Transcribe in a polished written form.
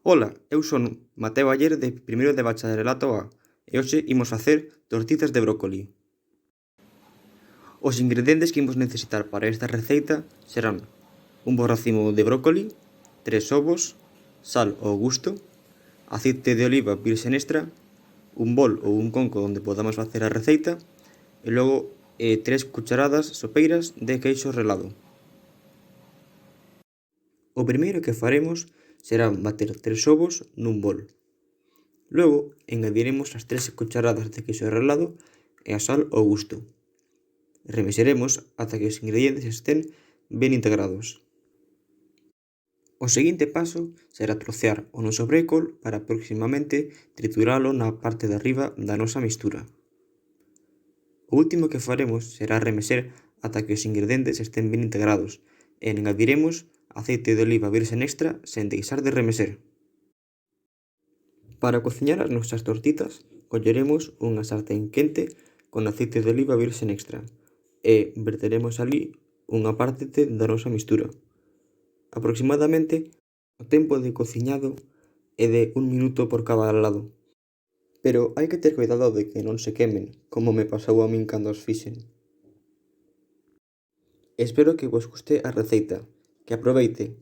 Ola, eu son Mateo Aller de primeiro de bacharelato A e hoxe imos facer tortitas de brócoli. Os ingredientes que imos necesitar para esta receita serán un bo racimo de brócoli, 3 ovos, sal ao gusto, aceite de oliva virxen extra, un bol ou un conco onde podamos facer a receita e logo 3 cucharadas sopeiras de queixo relado. O primeiro que faremos será bater 3 ovos nun bol. Logo, engadiremos as 3 cucharadas de queixo relado e a sal ao gusto. Remexeremos ata que os ingredientes estén ben integrados. O seguinte paso será trocear o noso brécol para próximamente trituralo na parte de arriba da nosa mistura. O último que faremos será remexer ata que os ingredientes estén ben integrados e engadiremos aceite de oliva virxen extra sen deixar de remexer. Para cociñar as nosas tortitas, colleremos unha sartén quente con aceite de oliva virxen extra e verteremos alí unha parte da nosa mistura. Aproximadamente, o tempo de cociñado é de 1 minuto por cada lado. Pero hai que ter cuidado de que non se quemen, como me pasou a min cando os fixen. Espero que vos guste a receita. Que aproveite!